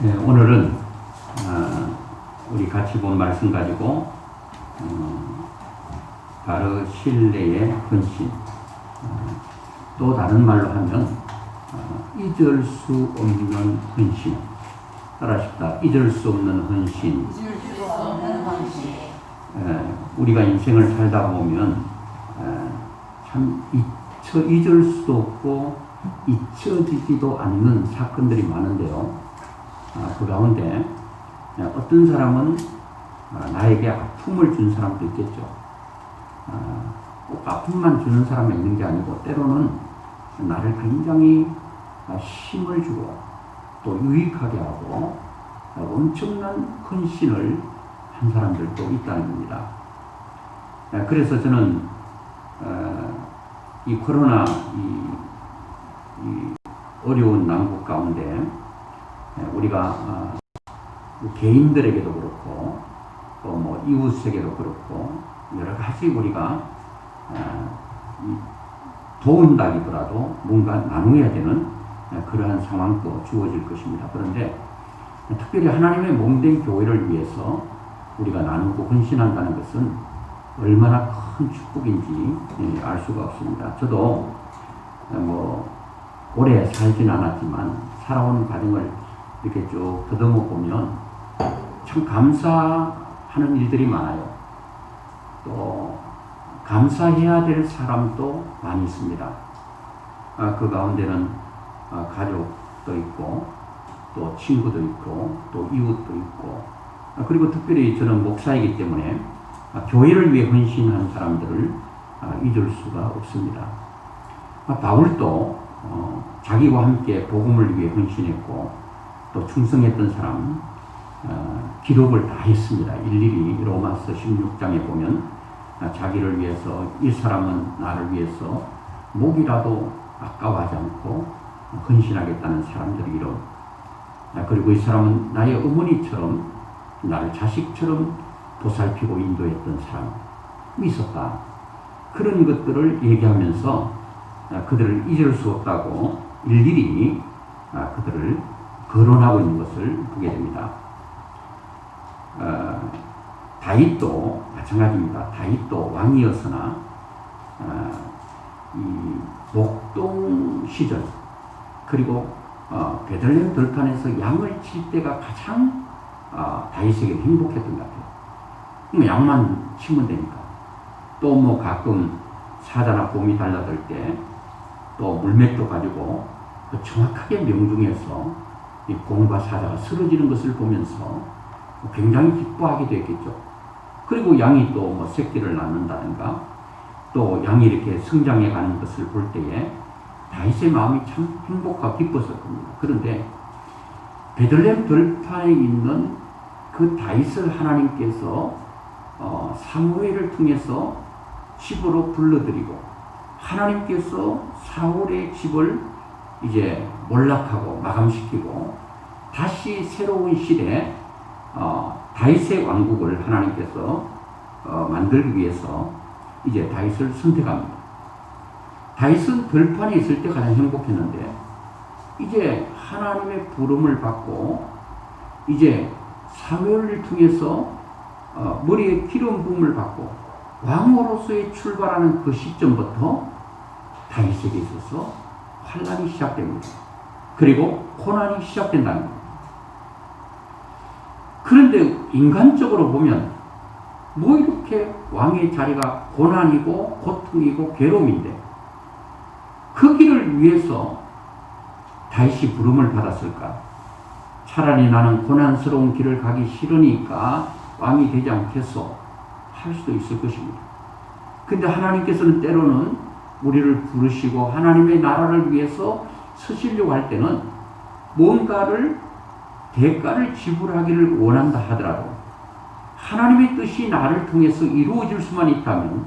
네, 오늘은 우리 같이 본 말씀 가지고 바로 신뢰의 헌신, 또 다른 말로 하면 잊을 수 없는 헌신. 따라하십시다. 잊을 수 없는 헌신. 우리가 인생을 살다 보면 참 잊을 수도 없고 잊혀지지도 않는 사건들이 많은데요. 그 가운데 어떤 사람은 나에게 아픔을 준 사람도 있겠죠. 꼭 아픔만 주는 사람이 있는 게 아니고 때로는 나를 굉장히 힘을 주고 또 유익하게 하고 엄청난 헌신을 한 사람들도 있다는 겁니다. 그래서 저는 이 코로나 이 어려운 난국 가운데 우리가 개인들에게도 그렇고 또 뭐 이웃에게도 그렇고 여러 가지 우리가 도운다기보다도 뭔가 나누어야 되는 그러한 상황도 주어질 것입니다. 그런데 특별히 하나님의 몸된 교회를 위해서 우리가 나누고 헌신한다는 것은 얼마나 큰 축복인지 알 수가 없습니다. 저도 뭐 오래 살진 않았지만 살아온 과정을 이렇게 쭉 더듬어 보면 참 감사하는 일들이 많아요. 또 감사해야 될 사람도 많이 있습니다. 그 가운데는 가족도 있고 또 친구도 있고 또 이웃도 있고 그리고 특별히 저는 목사이기 때문에 교회를 위해 헌신한 사람들을 잊을 수가 없습니다. 바울도 자기와 함께 복음을 위해 헌신했고 또 충성했던 사람 기록을 다 했습니다. 일일이 로마서 16장에 보면 자기를 위해서 이 사람은 나를 위해서 목이라도 아까워하지 않고 헌신하겠다는 사람들의 이름, 그리고 이 사람은 나의 어머니처럼 나를 자식처럼 보살피고 인도했던 사람이 있었다. 그런 것들을 얘기하면서 그들을 잊을 수 없다고 일일이 그들을 거론하고 있는 것을 보게 됩니다. 다윗도 마찬가지입니다. 다윗도 왕이었으나 이 목동 시절 그리고 베들레헴 들판에서 양을 칠 때가 가장 다윗에게 행복했던 것 같아요. 양만 치면 되니까. 또 뭐 가끔 사자나 곰이 달라들 때 또 물맷도 가지고 정확하게 명중해서 이 곰과 사자가 쓰러지는 것을 보면서 굉장히 기뻐하게 되었겠죠. 그리고 양이 또 뭐 새끼를 낳는다든가 또 양이 이렇게 성장해 가는 것을 볼 때에 다윗의 마음이 참 행복하고 기뻤을 겁니다. 그런데 베들레헴 들판에 있는 그 다윗을 하나님께서 사무엘을 통해서 집으로 불러들이고 하나님께서 사울의 집을 이제 몰락하고 마감시키고 다시 새로운 시대에 다윗의 왕국을 하나님께서 만들기 위해서 이제 다윗을 선택합니다. 다윗은 들판에 있을 때 가장 행복했는데 이제 하나님의 부름을 받고 이제 사무엘을 통해서 머리에 기름 부음을 받고 왕으로서의 출발하는 그 시점부터 다윗에게 있어서 환란이 시작됩니다. 그리고 고난이 시작된다는 겁니다. 그런데 인간적으로 보면 뭐 이렇게 왕의 자리가 고난이고 고통이고 괴로움인데 그 길을 위해서 다윗이 부름을 받았을까? 차라리 나는 고난스러운 길을 가기 싫으니까 왕이 되지 않겠소 할 수도 있을 것입니다. 근데 하나님께서는 때로는 우리를 부르시고 하나님의 나라를 위해서 서시려고 할 때는 뭔가를 대가를 지불하기를 원한다 하더라도 하나님의 뜻이 나를 통해서 이루어질 수만 있다면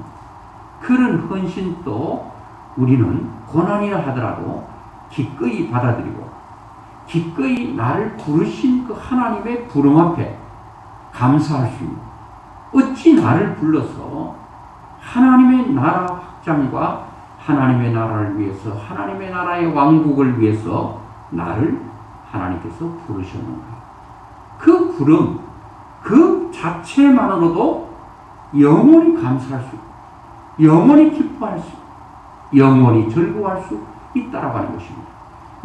그런 헌신도 우리는 고난이라 하더라도 기꺼이 받아들이고 기꺼이 나를 부르신 그 하나님의 부름 앞에 감사할 수 있는, 어찌 나를 불러서 하나님의 나라 확장과 하나님의 나라를 위해서 하나님의 나라의 왕국을 위해서 나를 하나님께서 부르셨는가. 그 구름, 그 자체만으로도 영원히 감사할 수, 영원히 기뻐할 수, 영원히 즐거워할 수 있다라고 하는 것입니다.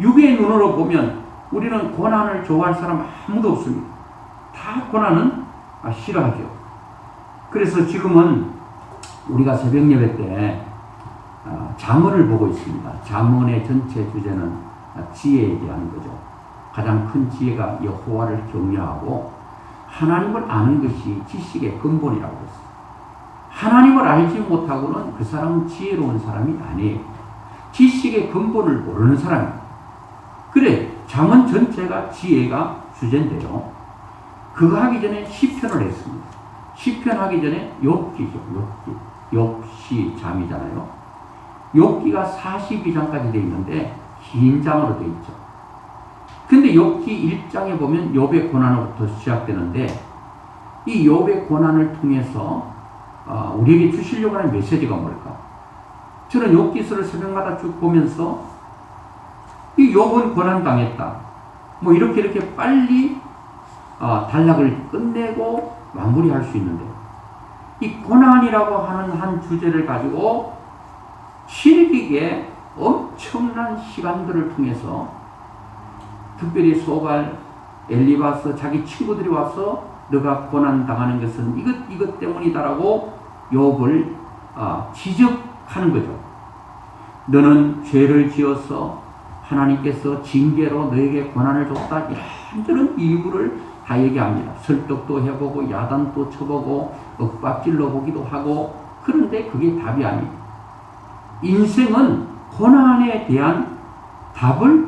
육의 눈으로 보면 우리는 고난을 좋아할 사람 아무도 없습니다. 다 고난은 싫어하죠. 그래서 지금은 우리가 새벽 예배 때 잠언을 보고 있습니다. 잠언의 전체 주제는 지혜에 대한 거죠. 가장 큰 지혜가 여호와를 경외하고 하나님을 아는 것이 지식의 근본이라고 했어요. 하나님을 알지 못하고는 그 사람은 지혜로운 사람이 아니에요. 지식의 근본을 모르는 사람이에요. 그래, 잠언 전체가 지혜가 주제인데요. 그거 하기 전에 시편을 했습니다. 시편 하기 전에 욥기죠. 욥시 잠이잖아요. 욥기가 42장까지 되어 있는데 긴 장으로 되어 있죠. 근데 욥기 1장에 보면 욥의 고난으로부터 시작되는데 이 욥의 고난을 통해서 우리에게 주시려고 하는 메시지가 뭘까? 저는 욥기서를 새벽마다 쭉 보면서 이 욥은 고난당했다. 뭐 이렇게 빨리 단락을 끝내고 마무리할 수 있는데 이 고난이라고 하는 한 주제를 가지고 길게 엄청난 시간들을 통해서 특별히 소발, 엘리바스 자기 친구들이 와서 너가 고난당하는 것은 이것 때문이다라고 욥을 지적하는 거죠. 너는 죄를 지어서 하나님께서 징계로 너에게 고난을 줬다. 이런저런 이유를 다 얘기합니다. 설득도 해보고 야단도 쳐보고 윽박질러 보기도 하고 그런데 그게 답이 아니에요. 인생은 고난에 대한 답을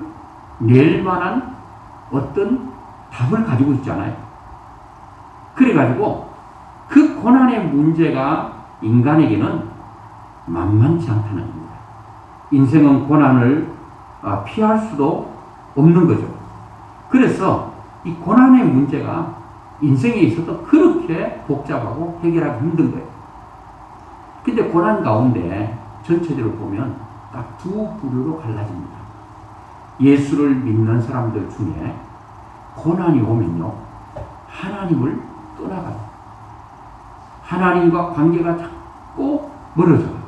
낼 만한 어떤 답을 가지고 있잖아요. 그래가지고 그 고난의 문제가 인간에게는 만만치 않다는 겁니다. 인생은 고난을 피할 수도 없는 거죠. 그래서 이 고난의 문제가 인생에 있어도 그렇게 복잡하고 해결하기 힘든 거예요. 근데 고난 가운데 전체적으로 보면 딱 두 부류로 갈라집니다. 예수를 믿는 사람들 중에 고난이 오면요, 하나님을 떠나가요. 하나님과 관계가 자꾸 멀어져요.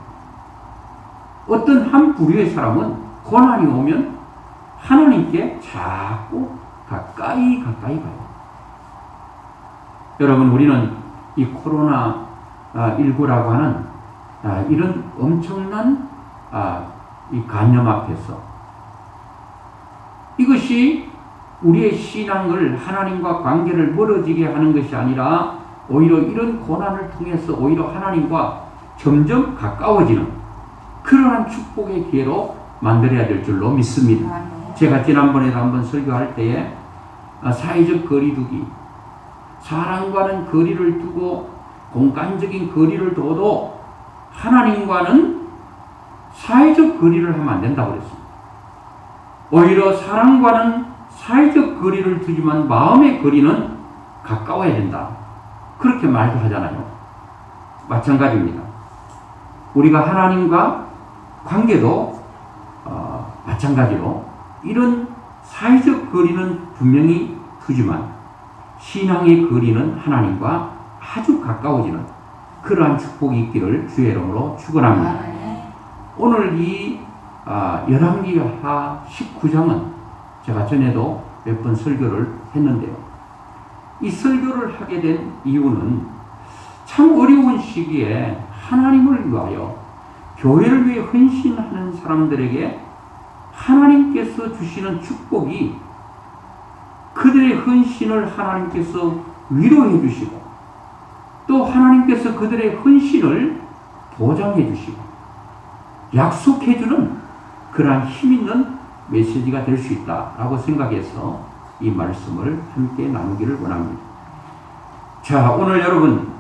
어떤 한 부류의 사람은 고난이 오면 하나님께 자꾸 가까이 가요. 여러분, 우리는 이 코로나19라고 하는 이런 엄청난 이 간염 앞에서 이것이 우리의 신앙을 하나님과 관계를 멀어지게 하는 것이 아니라 오히려 이런 고난을 통해서 오히려 하나님과 점점 가까워지는 그러한 축복의 기회로 만들어야 될 줄로 믿습니다. 제가 지난번에도 한번 설교할 때에 사회적 거리두기, 사람과는 거리를 두고 공간적인 거리를 둬도 하나님과는 사회적 거리를 하면 안 된다고 그랬습니다. 오히려 사람과는 사회적 거리를 두지만 마음의 거리는 가까워야 된다. 그렇게 말도 하잖아요. 마찬가지입니다. 우리가 하나님과 관계도 마찬가지로 이런 사회적 거리는 분명히 두지만 신앙의 거리는 하나님과 아주 가까워지는 그러한 축복이 있기를 주의 이름으로 축원합니다. 오늘 이 열왕기하 19장은 제가 전에도 몇 번 설교를 했는데요. 이 설교를 하게 된 이유는 참 어려운 시기에 하나님을 위하여 교회를 위해 헌신하는 사람들에게 하나님께서 주시는 축복이 그들의 헌신을 하나님께서 위로해 주시고 또 하나님께서 그들의 헌신을 보장해 주시고 약속해 주는 그러한 힘 있는 메시지가 될 수 있다라고 생각해서 이 말씀을 함께 나누기를 원합니다. 자, 오늘 여러분,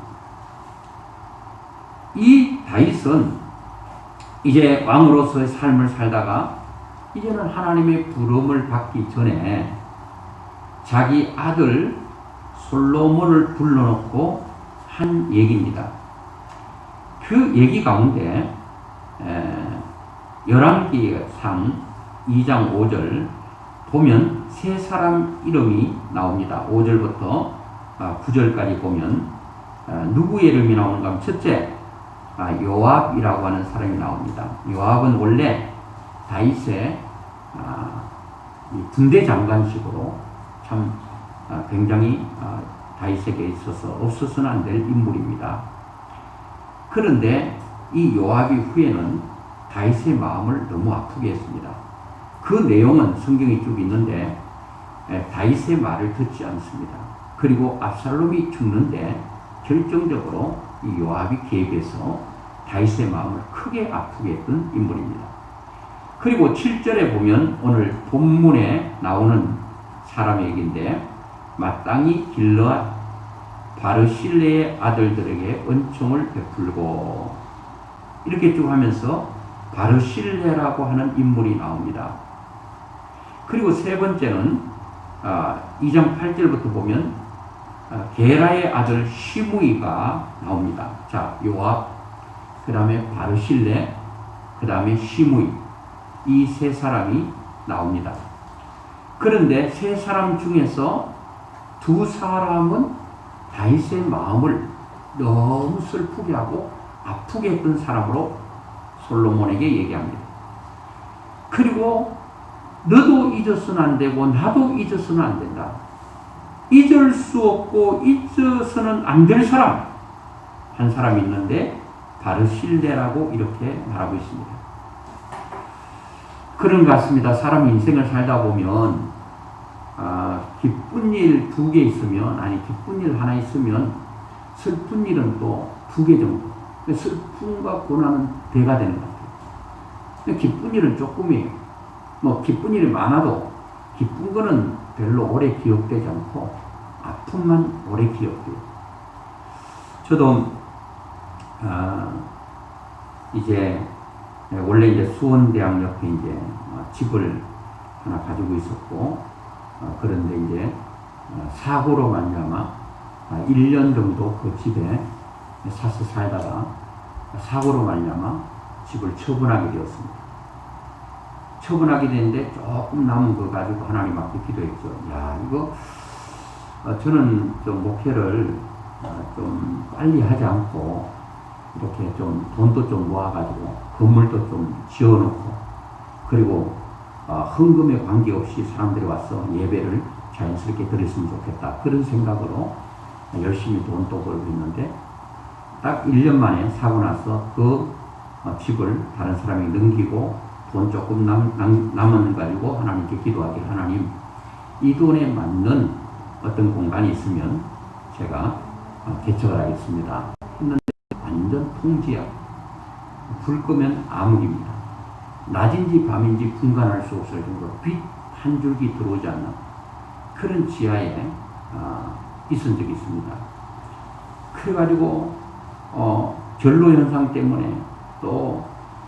이 다윗은 이제 왕으로서의 삶을 살다가 이제는 하나님의 부름을 받기 전에 자기 아들 솔로몬을 불러놓고 한 얘기입니다. 그 얘기 가운데 열왕기상 2장 5절 보면 세 사람 이름이 나옵니다. 5절부터 9절까지 보면 누구의 이름이 나오는가 하면 첫째 요압이라고 하는 사람이 나옵니다. 요압은 원래 다윗의 군대 장관식으로 참 굉장히 다윗에게 있어서 없어서는 안 될 인물입니다. 그런데 이 요압이 후에는 다윗의 마음을 너무 아프게 했습니다. 그 내용은 성경에 쭉 있는데 다윗의 말을 듣지 않습니다. 그리고 압살롬이 죽는데 결정적으로 이 요압이 개입해서 다윗의 마음을 크게 아프게 했던 인물입니다. 그리고 7절에 보면 오늘 본문에 나오는 사람의 얘기인데 마땅히 길르앗 바르실레의 아들들에게 은총을 베풀고 이렇게 쭉 하면서 바르실레라고 하는 인물이 나옵니다. 그리고 세 번째는 2장 8절부터 보면 게라의 아들 시므이가 나옵니다. 자, 요압, 그 다음에 바르실레, 그 다음에 시므이, 이 세 사람이 나옵니다. 그런데 세 사람 중에서 두 사람은 다윗의 마음을 너무 슬프게 하고 아프게 했던 사람으로 솔로몬에게 얘기합니다. 그리고 너도 잊어서는 안 되고 나도 잊어서는 안 된다. 잊을 수 없고 잊어서는 안 될 사람 한 사람이 있는데 바르실레라고 이렇게 말하고 있습니다. 그런 것 같습니다. 사람이 인생을 살다 보면 기쁜 일 2개 있으면 기쁜 일 하나 있으면 슬픈 일은 또 2개 정도. 슬픔과 고난은 배가 되는 것 같아요. 기쁜 일은 조금이에요. 기쁜 일이 많아도 기쁜 거는 별로 오래 기억되지 않고 아픔만 오래 기억돼요. 저도 원래 이제 수원대학 옆에 이제 집을 하나 가지고 있었고 그런데 이제 사고로 말미암아 1년 정도 그 집에 사서 살다가 사고로 말미암아 집을 처분하게 되었습니다. 처분하게 됐는데 조금 남은 거 가지고 하나님 앞에 기도했죠. 야, 이거 저는 좀 목회를 좀 빨리 하지 않고 이렇게 좀 돈도 좀 모아가지고 건물도 좀 지어놓고 그리고 헌금에 관계없이 사람들이 와서 예배를 자연스럽게 드렸으면 좋겠다. 그런 생각으로 열심히 돈도 벌고 있는데 딱 1년 만에 사고 나서 그 집을 다른 사람이 넘기고 돈 조금 남은 가지고 하나님께 기도하길 하나님 이 돈에 맞는 어떤 공간이 있으면 제가 개척을 하겠습니다. 했는데 완전 통지야. 불 끄면 암흑입니다. 낮인지 밤인지 분간할 수 없을 정도로 빛 한 줄기 들어오지 않는 그런 지하에 있은 적이 있습니다. 그래가지고 결로 현상 때문에 또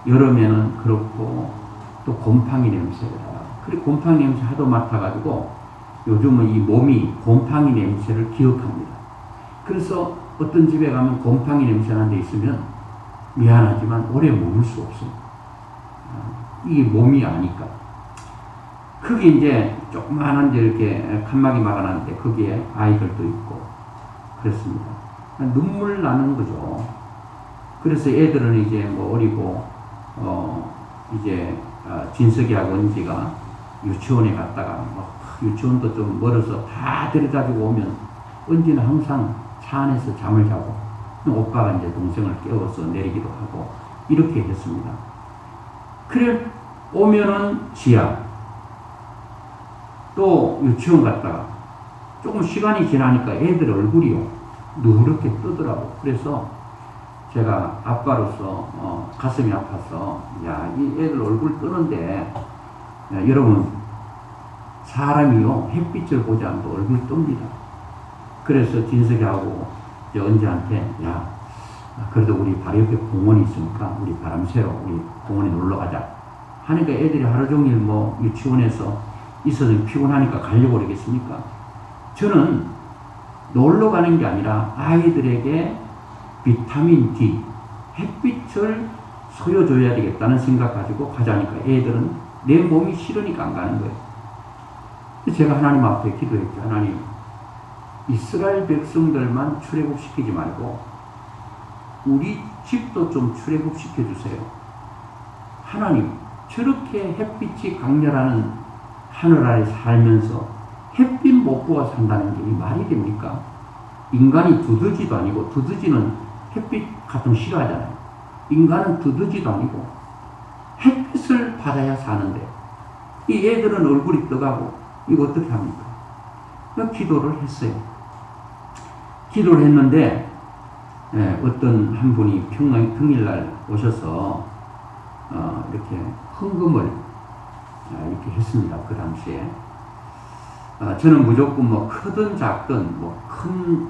여름에는 그렇고 또 곰팡이 냄새가 그리고 곰팡이 냄새 하도 맡아가지고 요즘은 이 몸이 곰팡이 냄새를 기억합니다. 그래서 어떤 집에 가면 곰팡이 냄새 나는 데 있으면 미안하지만 오래 머물 수 없어요. 이게 몸이 아니까. 그게 이제 조그만한 데 이렇게 칸막이 막아놨는데 거기에 아이들도 있고 그랬습니다. 눈물 나는 거죠. 그래서 애들은 이제 어리고 이제 진석이하고 은지가 유치원에 갔다가 유치원도 좀 멀어서 다 데려다주고 오면 은지는 항상 차 안에서 잠을 자고 오빠가 이제 동생을 깨워서 내리기도 하고 이렇게 했습니다. 그래 오면은 지하 또 유치원 갔다가 조금 시간이 지나니까 애들 얼굴이요 누렇게 뜨더라고. 그래서 제가 아빠로서 가슴이 아파서 야, 이 애들 얼굴 뜨는데 야, 여러분 사람이요 햇빛을 보지 않고 얼굴 뜹니다. 그래서 진석이하고 언지한테 야 그래도 우리 바로 옆에 공원이 있으니까 우리 바람 쐬러 우리 공원에 놀러 가자 하니까 애들이 하루 종일 유치원에서 있어서 피곤하니까 가려고 그러겠습니까? 저는 놀러 가는 게 아니라 아이들에게 비타민 D, 햇빛을 소요줘야 되겠다는 생각 가지고 가자니까 애들은 내 몸이 싫으니까 안 가는 거예요. 제가 하나님 앞에 기도했죠. 하나님, 이스라엘 백성들만 출애굽시키지 말고 우리 집도 좀 출애굽시켜주세요. 하나님, 저렇게 햇빛이 강렬하는 하늘 아래 살면서 햇빛 못 보아 산다는 게 말이 됩니까? 인간이 두더지도 아니고, 두더지는 햇빛 같은 거 싫어하잖아요. 인간은 두더지도 아니고 햇빛을 받아야 사는데 이 애들은 얼굴이 떠가고 이거 어떻게 합니까? 기도를 했어요. 기도를 했는데 어떤 한 분이 평일날 오셔서 이렇게 헌금을 이렇게 했습니다. 그 당시에 저는 무조건 뭐 크든 작든 큰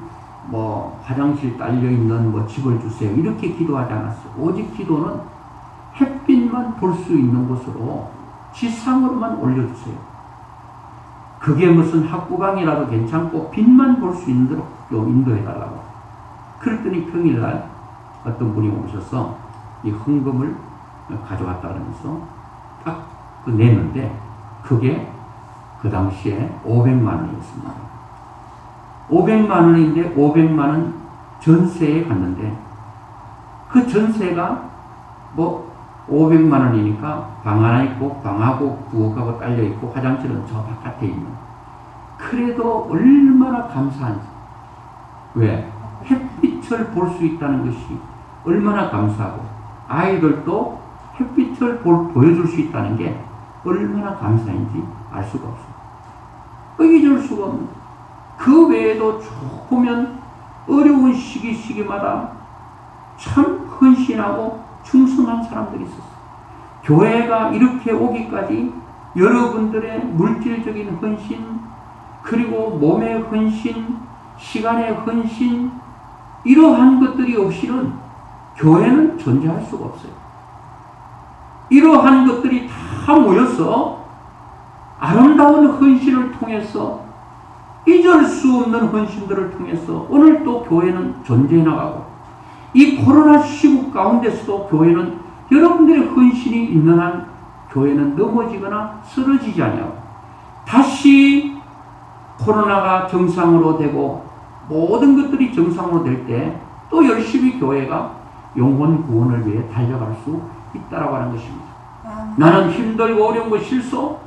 화장실 딸려있는 집을 주세요 이렇게 기도하지 않았어요. 오직 기도는 햇빛만 볼 수 있는 곳으로 지상으로만 올려주세요. 그게 무슨 학구방이라도 괜찮고 빛만 볼 수 있는 대로 인도해달라고. 그랬더니 평일날 어떤 분이 오셔서 이 헌금을 가져왔다 그러면서 딱 냈는데 그게 그 당시에 500만 원이었습니다. 500만 원인데 500만 원 전세에 갔는데 그 전세가 500만 원이니까 방 하나 있고 방하고 부엌하고 딸려 있고 화장실은 저 바깥에 있는. 그래도 얼마나 감사한지. 왜? 햇빛을 볼 수 있다는 것이 얼마나 감사하고 아이들도 햇빛을 보여줄 수 있다는 게 얼마나 감사한지 알 수가 없어요. 잊을 수가 없는. 그 외에도 조금은 어려운 시기마다 참 헌신하고 충성한 사람들이 있었어요. 교회가 이렇게 오기까지 여러분들의 물질적인 헌신, 그리고 몸의 헌신, 시간의 헌신, 이러한 것들이 없이는 교회는 존재할 수가 없어요. 이러한 것들이 다 모여서 아름다운 헌신을 통해서 잊을 수 없는 헌신들을 통해서 오늘 또 교회는 존재해 나가고 이 코로나 시국 가운데서도 교회는 여러분들의 헌신이 있는 한 교회는 넘어지거나 쓰러지지 않냐고. 다시 코로나가 정상으로 되고 모든 것들이 정상으로 될 때 또 열심히 교회가 영혼 구원을 위해 달려갈 수 있다라고 하는 것입니다. 나는 힘들고 어려운 거 싫소?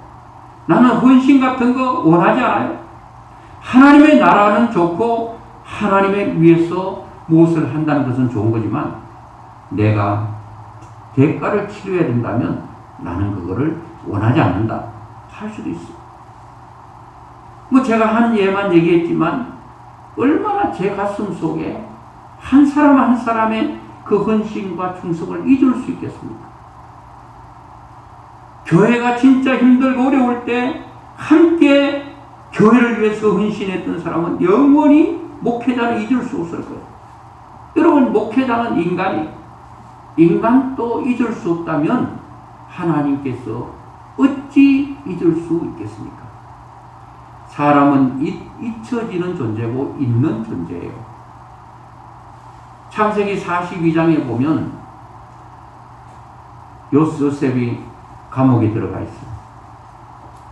나는 헌신 같은 거 원하지 않아요. 하나님의 나라는 좋고 하나님의 위해서 무엇을 한다는 것은 좋은 거지만 내가 대가를 치러야 된다면 나는 그거를 원하지 않는다 할 수도 있어요. 제가 한 예만 얘기했지만 얼마나 제 가슴 속에 한 사람 한 사람의 그 헌신과 충성을 잊을 수 있겠습니까? 교회가 진짜 힘들고 어려울 때 함께 교회를 위해서 헌신했던 사람은 영원히 목회자는 잊을 수 없을 거예요. 여러분, 목회자는 인간도 잊을 수 없다면 하나님께서 어찌 잊을 수 있겠습니까? 사람은 잊혀지는 존재고 있는 존재예요. 창세기 42장에 보면 요셉이 감옥에 들어가 있어요.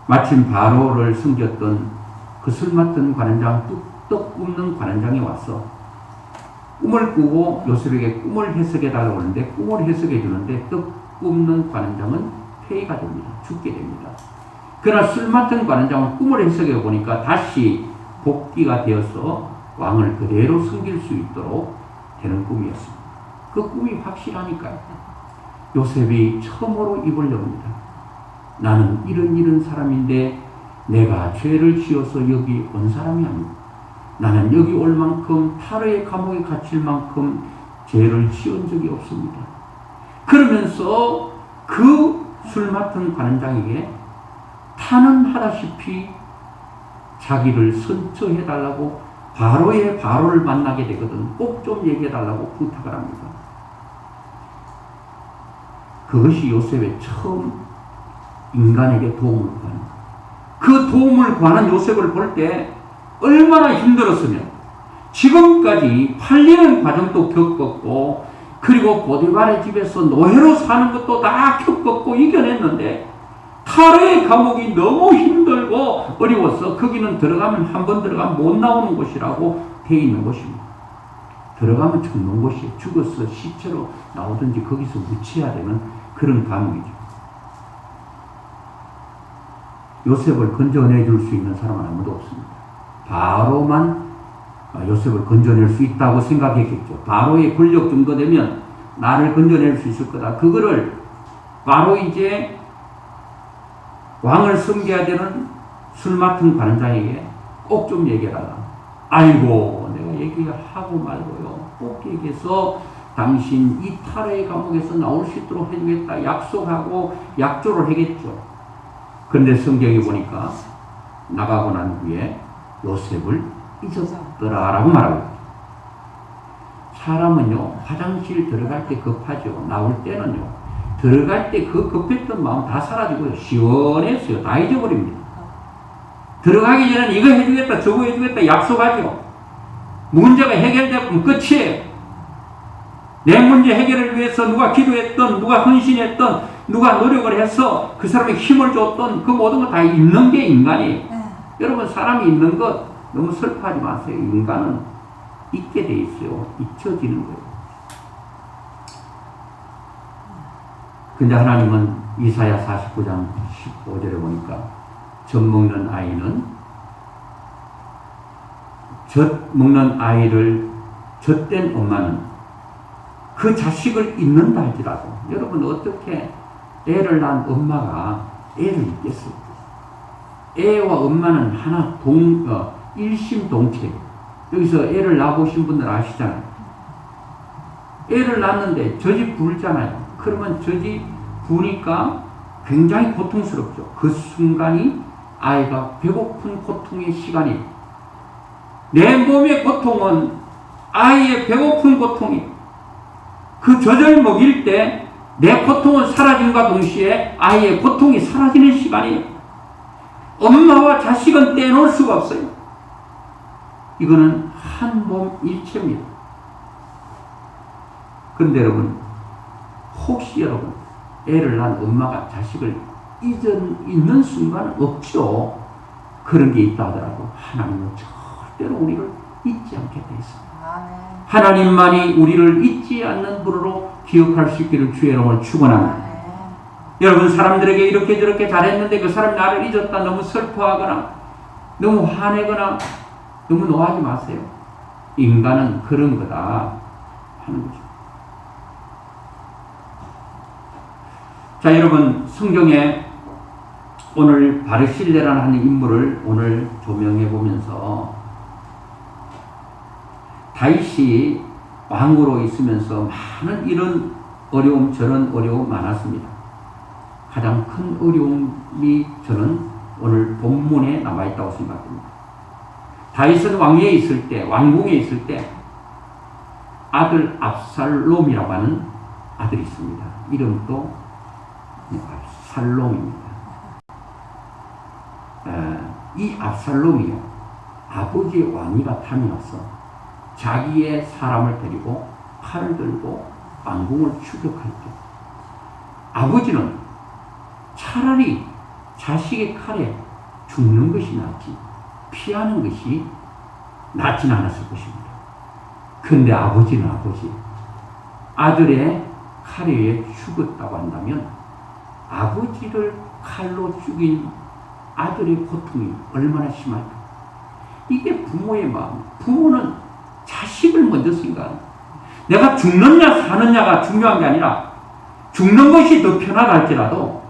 마침 바로를 숨겼던 그 술 맡은 관원장, 뚝뚝 굽는 관원장이 와서 꿈을 꾸고 요셉에게 꿈을 해석해 달라고 하는데 꿈을 해석해 주는데 떡 굽는 관원장은 폐위가 됩니다. 죽게 됩니다. 그러나 술 맡은 관원장은 꿈을 해석해 보니까 다시 복귀가 되어서 왕을 그대로 섬길 수 있도록 되는 꿈이었습니다. 그 꿈이 확실하니까요. 요셉이 처음으로 입을 엽니다. 나는 이런 사람인데 내가 죄를 지어서 여기 온 사람이 아니다. 나는 여기 올 만큼 타르의 감옥에 갇힐 만큼 죄를 지은 적이 없습니다. 그러면서 그 술 맡은 관원장에게 탄원하다시피 자기를 선처해달라고 바로를 만나게 되거든 꼭 좀 얘기해달라고 부탁을 합니다. 그것이 요셉의 처음 인간에게 도움을 구하는 것. 그 도움을 구하는 요셉을 볼 때 얼마나 힘들었으면 지금까지 팔리는 과정도 겪었고 그리고 보디발의 집에서 노예로 사는 것도 다 겪었고 이겨냈는데 파라오의 감옥이 너무 힘들고 어려워서 거기는 들어가면 한 번 들어가면 못 나오는 곳이라고 되어 있는 곳입니다. 들어가면 죽는 곳이에요. 죽어서 시체로 나오든지 거기서 묻혀야 되는 그런 감옥이죠. 요셉을 건져내 줄 수 있는 사람은 아무도 없습니다. 바로만 요셉을 건져낼 수 있다고 생각했겠죠. 바로의 권력 정도 되면 나를 건져낼 수 있을 거다. 그거를 바로 이제 왕을 섬겨야 되는 술 맡은 관장에게 꼭 좀 얘기해라. 아이고, 내가 얘기하고 말고요. 꼭 얘기해서 당신 이 파라오의 감옥에서 나올 수 있도록 해주겠다. 약속하고 약조를 하겠죠. 그런데 성경에 보니까 나가고 난 후에 요셉을 잊었더라라고 말하고 있어요. 사람은요, 화장실 들어갈 때 급하죠. 나올 때는요, 들어갈 때 그 급했던 마음 다 사라지고요. 시원했어요. 다 잊어버립니다. 들어가기 전에 이거 해주겠다, 저거 해주겠다 약속하죠. 문제가 해결되면 끝이에요. 내 문제 해결을 위해서 누가 기도했던, 누가 헌신했던, 누가 노력을 해서 그 사람에 힘을 줬던 그 모든 거 다 있는 게 인간이에요. 여러분, 사람이 있는 것 너무 슬퍼하지 마세요. 인간은 잊게 돼 있어요. 잊혀지는 거예요. 근데 하나님은 이사야 49장 15절에 보니까 젖먹는 아이를 젖된 엄마는 그 자식을 잊는다 할지라도, 여러분 어떻게 애를 낳은 엄마가 애를 잊겠어요? 애와 엄마는 하나 일심동체. 여기서 애를 낳아보신 분들 아시잖아요. 애를 낳았는데 젖이 불잖아요. 그러면 젖이 부니까 굉장히 고통스럽죠. 그 순간이 아이가 배고픈 고통의 시간이, 내 몸의 고통은 아이의 배고픈 고통이, 그 젖을 먹일 때 내 고통은 사라짐과 동시에 아이의 고통이 사라지는 시간이에요. 엄마와 자식은 떼놓을 수가 없어요. 이거는 한 몸 일체입니다. 그런데 여러분, 혹시 여러분 애를 낳은 엄마가 자식을 잊는 순간은 없죠. 그런 게 있다 하더라도 하나님은 절대로 우리를 잊지 않게 되어 있습니다. 하나님만이 우리를 잊지 않는 분으로 기억할 수 있기를 주의 이름으로 축원합니다. 여러분, 사람들에게 이렇게 저렇게 잘했는데 그 사람이 나를 잊었다 너무 슬퍼하거나 너무 화내거나 너무 노하지 마세요. 인간은 그런 거다 하는 거죠. 자, 여러분, 성경에 오늘 바르실레라는 한 인물을 오늘 조명해 보면서, 다윗이 왕으로 있으면서 많은 이런 어려움 저런 어려움 많았습니다. 가장 큰 어려움이 저는 오늘 본문에 남아있다고 생각합니다. 다윗은 왕위에 있을 때, 왕궁에 있을 때 아들 압살롬이라고 하는 아들이 있습니다. 이름도 압살롬입니다. 이 압살롬이요, 아버지의 왕위가 탐이어서 자기의 사람을 데리고 칼을 들고 왕궁을 추격할 때, 아버지는 차라리 자식의 칼에 죽는 것이 낫지 피하는 것이 낫진 않았을 것입니다. 근데 아버지는 아들의 칼에 의해 죽었다고 한다면 아버지를 칼로 죽인 아들의 고통이 얼마나 심할까? 이게 부모의 마음. 부모는 자식을 먼저 생각합니다. 내가 죽느냐 사느냐가 중요한 게 아니라, 죽는 것이 더 편하다 할지라도,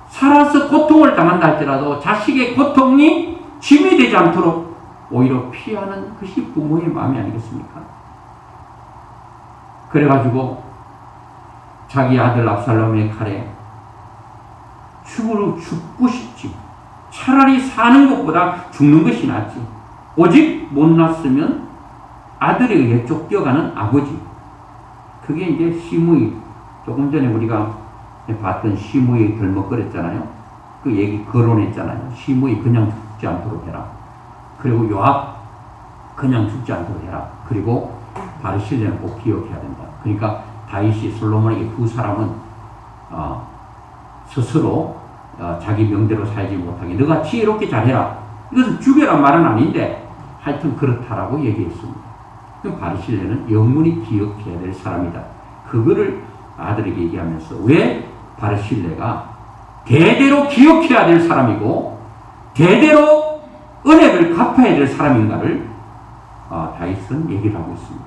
살아서 고통을 당한다 할지라도 자식의 고통이 짐이 되지 않도록 오히려 피하는 것이 부모의 마음이 아니겠습니까? 그래가지고 자기 아들 압살롬의 칼에 죽고 싶지, 차라리 사는 것보다 죽는 것이 낫지. 오직 못 났으면 아들에 의해 쫓겨가는 아버지. 그게 이제 시므이, 조금 전에 우리가 봤던 시므이 덜먹거렸잖아요. 그 얘기 거론했잖아요. 시므이 그냥 죽지 않도록 해라. 그리고 요압 그냥 죽지 않도록 해라. 그리고 바르실레는 꼭 기억해야 된다. 그러니까 다윗이 솔로몬에게 두 사람은 스스로 자기 명대로 살지 못하게 너가 지혜롭게 잘해라. 이것은 죽여란 말은 아닌데 하여튼 그렇다라고 얘기했습니다. 그럼 바르실레는 영원히 기억해야 될 사람이다. 그거를 아들에게 얘기하면서 왜 바르실레가 대대로 기억해야 될 사람이고 대대로 은혜를 갚아야 될 사람인가를 다윗은 얘기를 하고 있습니다.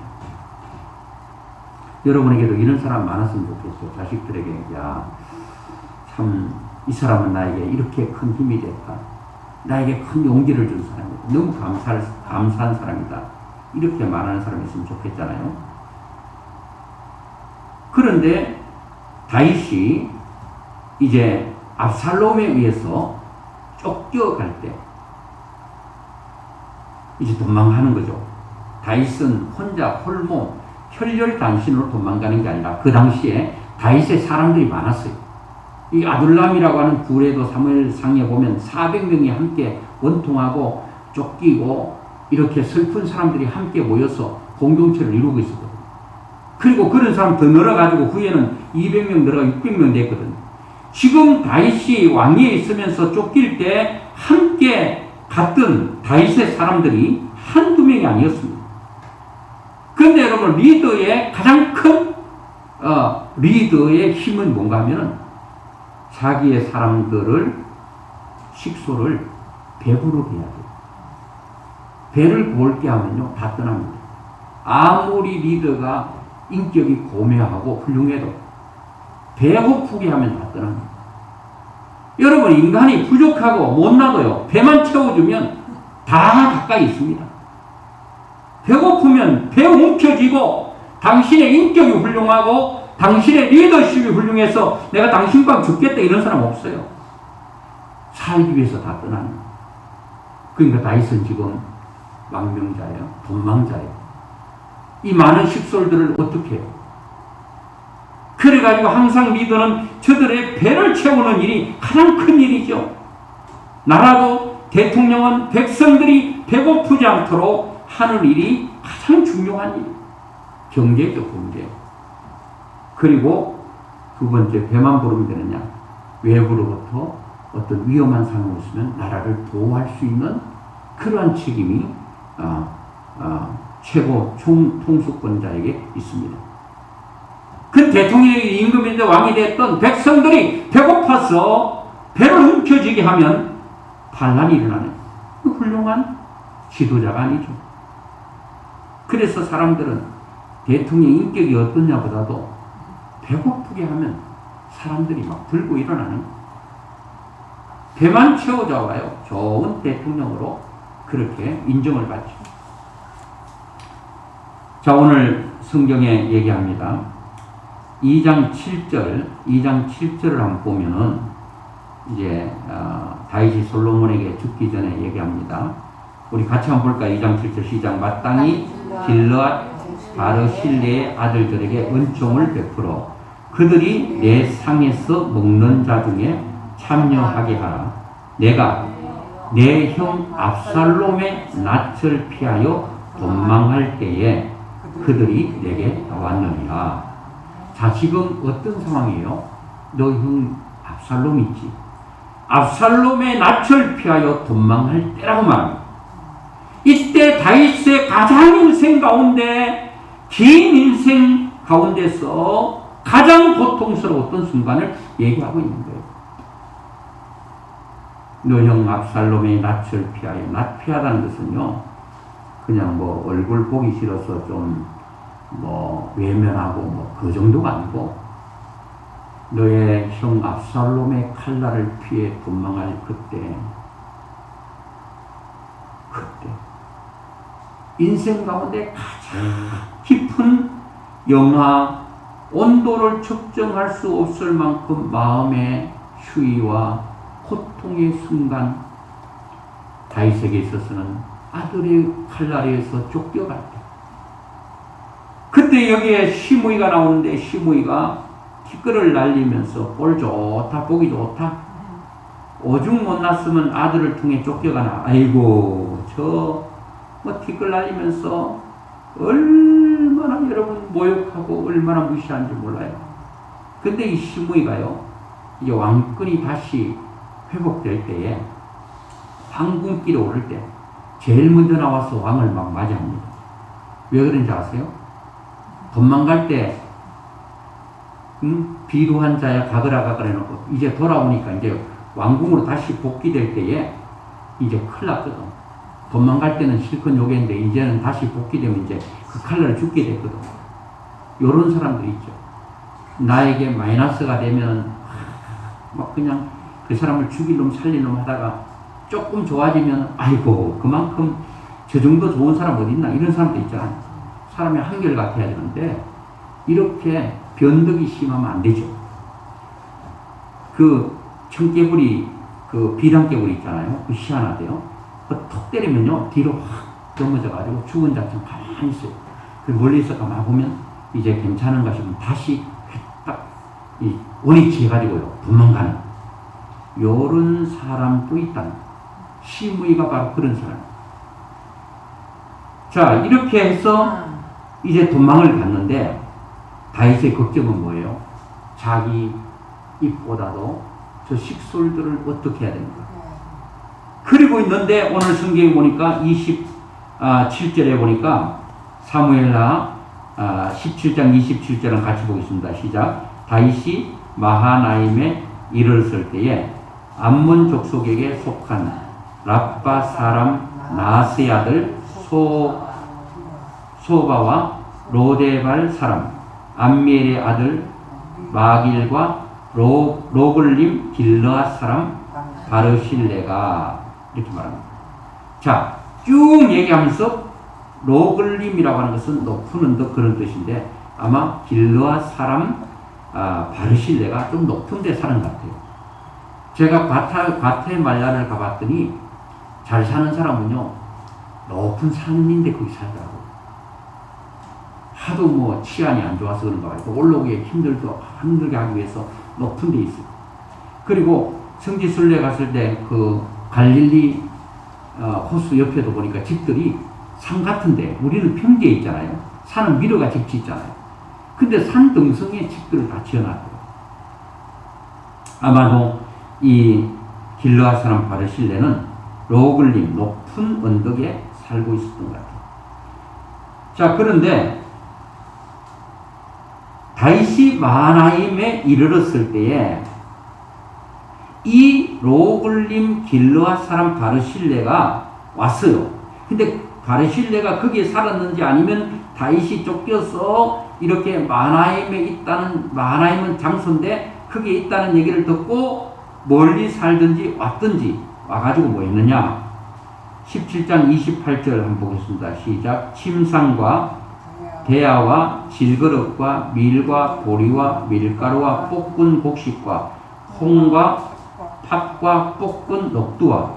여러분에게도 이런 사람 많았으면 좋겠어요. 자식들에게 참 이 사람은 나에게 이렇게 큰 힘이 됐다. 나에게 큰 용기를 준 사람이다. 너무 감사한 사람이다. 이렇게 말하는 사람이 있으면 좋겠잖아요. 그런데 다윗이 이제 압살롬에 의해서 쫓겨갈 때 이제 도망하는 거죠. 다윗은 혼자 홀몸 혈혈단신으로 도망가는 게 아니라 그 당시에 다윗의 사람들이 많았어요. 이 아둘람이라고 하는 굴에도 사무엘상에 보면 400명이 함께 원통하고 쫓기고 이렇게 슬픈 사람들이 함께 모여서 공동체를 이루고 있었거든요. 그리고 그런 사람 더 늘어가지고 후에는 200명 늘어가 600명 됐거든요. 지금 다윗이 왕위에 있으면서 쫓길 때 함께 갔던 다윗의 사람들이 한두 명이 아니었습니다. 그런데 여러분 리더의 가장 큰 리더의 힘은 뭔가 하면 자기의 사람들을 식소를 배부르게 해야 돼요. 배를 고울게 하면요 다 떠납니다. 아무리 리더가 인격이 고매하고 훌륭해도 배고프게 하면 다 떠납니다. 여러분 인간이 부족하고 못나도요 배만 채워주면 다 가까이 있습니다. 배고프면 배 움켜쥐고 당신의 인격이 훌륭하고 당신의 리더십이 훌륭해서 내가 당신과 죽겠다 이런 사람 없어요. 살기 위해서 다 떠나는. 그러니까 다윗은 지금 망명자예요. 도망자예요. 이 많은 식솔들을 어떻게 해요? 그래가지고 항상 리더는 저들의 배를 채우는 일이 가장 큰 일이죠. 나라도 대통령은 백성들이 배고프지 않도록 하는 일이 가장 중요한 일. 경제죠, 경제. 그리고 두 번째, 배만 부르면 되느냐? 외부로부터 어떤 위험한 상황이 있으면 나라를 보호할 수 있는 그러한 책임이 최고 통수권자에게 있습니다. 그 대통령이 임금인데 왕이 됐던 백성들이 배고파서 배를 움켜쥐게 하면 반란이 일어나는 그 훌륭한 지도자가 아니죠. 그래서 사람들은 대통령 인격이 어떠냐보다도 배고프게 하면 사람들이 막 들고 일어나는 배만 채워져와요. 좋은 대통령으로 그렇게 인정을 받죠. 자, 오늘 성경에 얘기합니다. 2장 7절을 한번 보면은 이제 다윗이 솔로몬에게 죽기 전에 얘기합니다. 우리 같이 한번 볼까요? 2장 7절 시작. 마땅히 길르앗 바르실레의 아들들에게 은총을 베풀어 그들이 내 상에서 먹는 자 중에 참여하게 하라. 내가 내 형 압살롬의 낯을 피하여 도망할 때에 그들이 내게 왔느니라. 자, 지금 어떤 상황이에요? 너 형 압살롬 있지? 압살롬의 낯을 피하여 도망할 때라고 말합니다. 이때 다윗의 가장 인생 가운데 긴 인생 가운데서 가장 고통스러웠던 순간을 얘기하고 있는 거예요. 너 형 압살롬의 낯을 피하여. 낯 피하다는 것은요 그냥 뭐 얼굴 보기 싫어서 좀 뭐 외면하고 그 정도가 아니고 너의 형 압살롬의 칼날을 피해 도망할 그때 인생 가운데 가장 깊은 영하 온도를 측정할 수 없을 만큼 마음의 휴위와 고통의 순간, 다윗에게 있어서는 아들의 칼날에 의해서 쫓겨갈 때, 그때 여기에 시므이가 나오는데 시므이가 티끌을 날리면서 볼 좋다, 보기 좋다, 오죽 못났으면 아들을 통해 쫓겨가나. 아이고 뭐 티끌 날리면서 얼마나 여러분 모욕하고 얼마나 무시한지 몰라요. 근데 이 시므이가요 이제 왕권이 다시 회복될 때에 황궁길에 오를 때 제일 먼저 나와서 왕을 막 맞이합니다. 왜 그런지 아세요? 도망갈 때 비루한 자야 가거라 가거라 해놓고 이제 돌아오니까 이제 왕궁으로 다시 복귀될 때에 이제 큰일 났거든. 도망갈 때는 실컷 요괴인데 이제는 다시 복귀되면 이제 그 칼날을 죽게 됐거든. 요런 사람들이 있죠. 나에게 마이너스가 되면 막 그냥 그 사람을 죽일 놈 살릴 놈 하다가 조금 좋아지면 아이고 그만큼 저 정도 좋은 사람 어디 있나 이런 사람도 있잖아요. 사람이 한결같아야 되는데 이렇게 변덕이 심하면 안 되죠. 그 청개구리 그 비단개구리 있잖아요. 그 희한하대요. 톡 때리면요 뒤로 확 넘어져가지고 죽은 자처럼 가만히 있어요. 그 멀리서 가만 보면 이제 괜찮은가 싶으면 다시 딱 이 원위치해가지고요 도망가는 요런 사람도 있다는 시므이가 바로 그런 사람. 자 이렇게 해서 이제 도망을 갔는데 다윗의 걱정은 뭐예요? 자기 입보다도 저 식솔들을 어떻게 해야 됩니까? 그리고 있는데 오늘 성경에 보니까 27절에 보니까 사무엘하 17장 27절은 같이 보겠습니다. 시작. 다윗이 마하나임에 이르렀을 때에 암몬 족속에게 속한 라빠 사람 나스의 아들 소바와 로데발 사람 암미엘의 아들 마길과 로글림 길르앗 사람 바르실레가 이렇게 말합니다. 자, 쭉 얘기하면서 로글림이라고 하는 것은 높은 언덕 그런 뜻인데 아마 길르앗 사람 바르실레가 좀 높은 데 사는 것 같아요. 제가 과테말라를 가봤더니 잘 사는 사람은요 높은 산인데 거기 살더라고요. 하도 뭐 치안이 안 좋아서 그런가 봐요. 올라오기 힘들게 하기 위해서 높은 데 있어요. 그리고 성지순례 갔을 때 그 갈릴리 호수 옆에도 보니까 집들이 산 같은데 우리는 평지에 있잖아요. 산은 미러가 집지 있잖아요. 근데 산 등성에 집들을 다 지어놨더라고요. 아마도 이 길르앗 사람 바르실레는 로글림 높은 언덕에 살고 있었던 것 같아요. 자 그런데 다윗이 마하나임에 이르렀을 때에 이 로글림 길르앗 사람 바르실레가 왔어요. 근데 바르실레가 거기에 살았는지 아니면 다윗이 쫓겨서 이렇게 마하나임에 있다는 마하나임은 장소인데 거기에 있다는 얘기를 듣고 멀리 살든지 왔든지 와가지고 뭐 했느냐 17장 28절 한번 보겠습니다. 시작. 침상과 대야와 질그릇과 밀과 보리와 밀가루와 볶은 곡식과 홍과 팥과 볶은 녹두와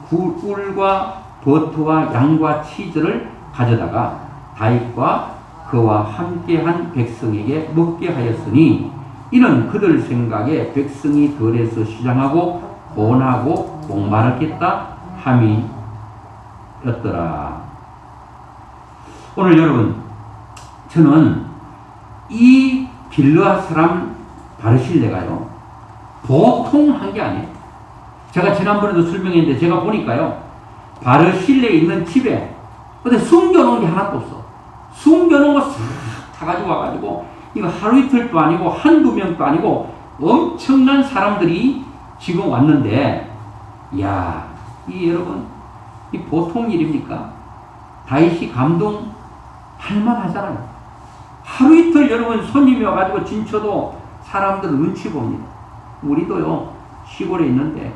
꿀과 버터와 양과 치즈를 가져다가 다윗과 그와 함께한 백성에게 먹게 하였으니 이는 그들 생각에 백성이 덜해서 시장하고 bon하고 목마르겠다 함이었더라. 오늘 여러분 저는 이 길르앗 사람 바르실레가요 보통 한 게 아니에요. 제가 지난번에도 설명했는데 제가 보니까요 바르실레에 있는 집에 근데 숨겨놓은 게 하나도 없어. 숨겨놓은 거 싹 다 가지고 와가지고 이거 하루 이틀도 아니고 한두 명도 아니고 엄청난 사람들이 지금 왔는데 이야 이 여러분 이 보통 일입니까? 다윗이 감동할 만하잖아요. 하루 이틀 여러분 손님이 와가지고 진쳐도 사람들 눈치 봅니다. 우리도요 시골에 있는데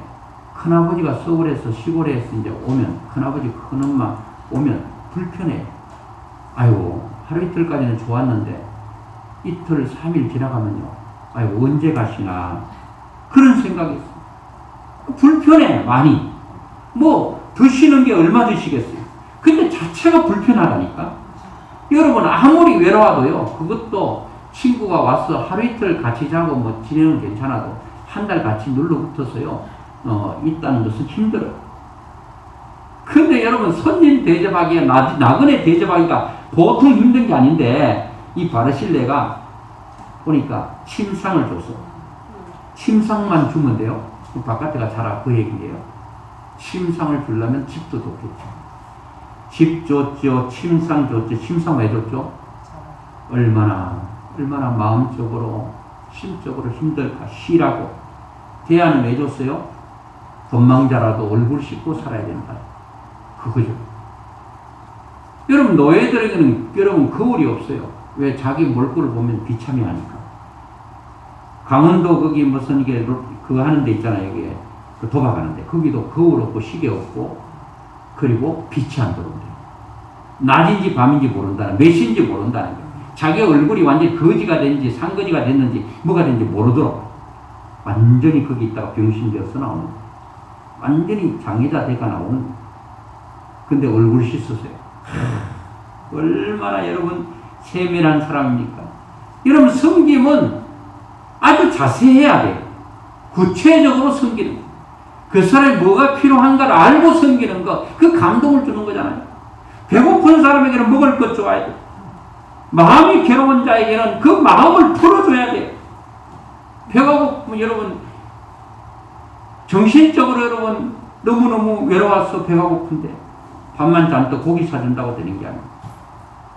큰아버지가 서울에서 시골에서 이제 오면 큰아버지 큰엄마 오면 불편해. 아이고 하루 이틀까지는 좋았는데 이틀 3일 지나가면요 아이고 언제 가시나 그런 생각이 있어요. 불편해 많이. 뭐 드시는 게 얼마 드시겠어요. 근데 자체가 불편하다니까. 여러분 아무리 외로워도요 그것도 친구가 와서 하루 이틀 같이 자고 뭐 지내는 괜찮아도 한 달 같이 눌러붙어서요 있다는 것은 힘들어요. 근데 여러분 손님 대접하기가 나그네 대접하기가 보통 힘든 게 아닌데 이 바르실레가 보니까 침상을 줬어. 침상만 주면 돼요. 바깥에가 자라 그 얘기예요. 침상을 주려면 집도 좋겠죠. 집 줬죠. 침상 줬죠. 침상 왜 줬죠? 얼마나 마음적으로 심적으로 힘들까. 쉬라고. 대안은 왜 줬어요? 건망자라도 얼굴 씻고 살아야 된다. 그거죠. 여러분 노예들에게는 여러분 거울이 없어요. 왜? 자기 몰골을 보면 비참해 하니까. 강원도 거기 무슨 이게 그거 하는 데 있잖아요. 이게 그 도박하는데 거기도 거울 없고 시계 없고 그리고 빛이 안 들어온대요. 낮인지 밤인지 모른다는, 몇 시인지 모른다는 거예요. 자기 얼굴이 완전히 거지가 됐는지 상거지가 됐는지 뭐가 됐는지 모르도록 완전히 거기 있다가 병신되어서 나오는 거예요. 완전히 장애자 돼가 나오는 거예요. 근데 얼굴 씻으세요. 얼마나 여러분 세밀한 사람입니까? 여러분 섬김은 아주 자세해야 돼요. 구체적으로 섬기는 거. 그 사람이 뭐가 필요한가를 알고 섬기는 거. 그 감동을 주는 거잖아요. 배고픈 사람에게는 먹을 것 줘야 돼. 마음이 괴로운 자에게는 그 마음을 풀어줘야 돼요. 배가 고프면 여러분 정신적으로 여러분 너무너무 외로워서 배가 고픈데 밥만 잔뜩 고기 사준다고 되는 게 아니에요.